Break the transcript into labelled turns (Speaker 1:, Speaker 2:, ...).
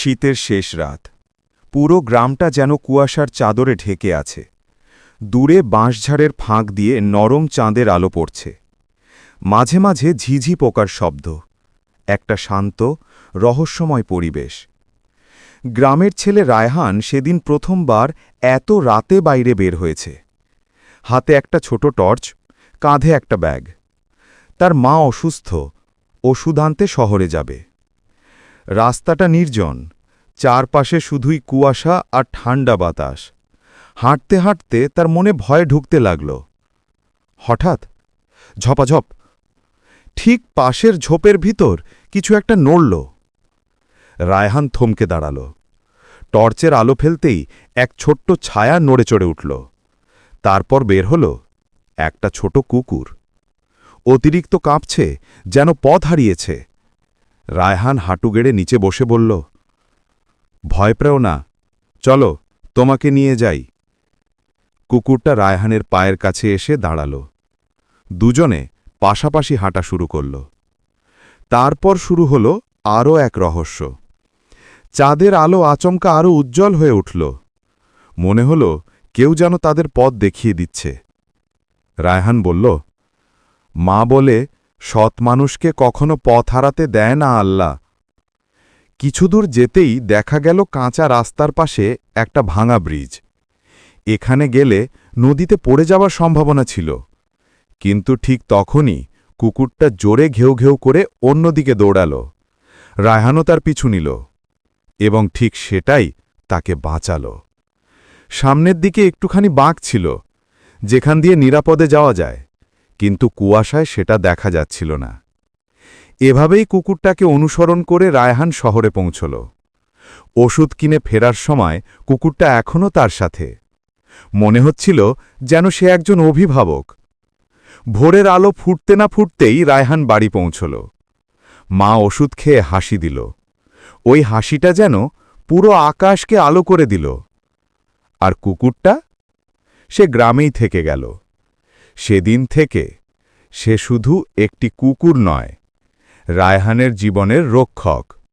Speaker 1: শীতের শেষ রাত। পুরো গ্রামটা যেন কুয়াশার চাদরে ঢেকে আছে। দূরে বাঁশঝাড়ের ফাঁক দিয়ে নরম চাঁদের আলো পড়ছে। মাঝে মাঝে ঝিঝি পোকার শব্দ। একটা শান্ত, রহস্যময় পরিবেশ। গ্রামের ছেলে রায়হান সেদিন প্রথমবার এত রাতে বাইরে বের হয়েছে। হাতে একটা ছোট টর্চ, কাঁধে একটা ব্যাগ। তার মা অসুস্থ, ওষুধ আনতে শহরে যাবে। রাস্তাটা নির্জন, চারপাশে শুধুই কুয়াশা আর ঠান্ডা বাতাস। হাঁটতে হাঁটতে তার মনে ভয় ঢুকতে লাগল। হঠাৎ ঝপাঝপ, ঠিক পাশের ঝোপের ভিতর কিছু একটা নড়ল। রায়হান থমকে দাঁড়াল। টর্চের আলো ফেলতেই এক ছোট্ট ছায়া নড়ে চড়ে উঠল। তারপর বের হল একটা ছোট কুকুর। অতিরিক্ত কাঁপছে, যেন পথ হারিয়েছে। রায়হান হাঁটু গেড়ে নিচে বসে বলল, ভয় পেও না, চলো তোমাকে নিয়ে যাই। কুকুরটা রায়হানের পায়ের কাছে এসে দাঁড়াল। দুজনে পাশাপাশি হাঁটা শুরু করল। তারপর শুরু হল আরও এক রহস্য। চাঁদের আলো আচমকা আরও উজ্জ্বল হয়ে উঠল। মনে হল কেউ যেন তাদের পথ দেখিয়ে দিচ্ছে। রায়হান বলল, মা বলে সৎ মানুষকে কখনো পথ হারাতে দেয় না আল্লাহ। কিছুদূর যেতেই দেখা গেল কাঁচা রাস্তার পাশে একটা ভাঙা ব্রিজ। এখানে গেলে নদীতে পড়ে যাওয়ার সম্ভাবনা ছিল। কিন্তু ঠিক তখনই কুকুরটা জোরে ঘেউ ঘেউ করে অন্যদিকে দৌড়াল। রায়হানও তার পিছু নিল, এবং ঠিক সেটাই তাকে বাঁচাল। সামনের দিকে একটুখানি বাঁক ছিল, যেখান দিয়ে নিরাপদে যাওয়া যায়, কিন্তু কুয়াশায় সেটা দেখা যাচ্ছিল না। এভাবেই কুকুরটাকে অনুসরণ করে রায়হান শহরে পৌঁছল। ওষুধ কিনে ফেরার সময় কুকুরটা এখনও তার সাথে। মনে হচ্ছিল যেন সে একজন অভিভাবক। ভোরের আলো ফুটতে না ফুটতেই রায়হান বাড়ি পৌঁছল। মা ওষুধ খেয়ে হাসি দিল। ওই হাসিটা যেন পুরো আকাশকে আলো করে দিল। আর কুকুরটা, সে গ্রামেই থেকে গেল। সেদিন থেকে সে শুধু একটি কুকুর নয়, রায়হানের জীবনের রক্ষক।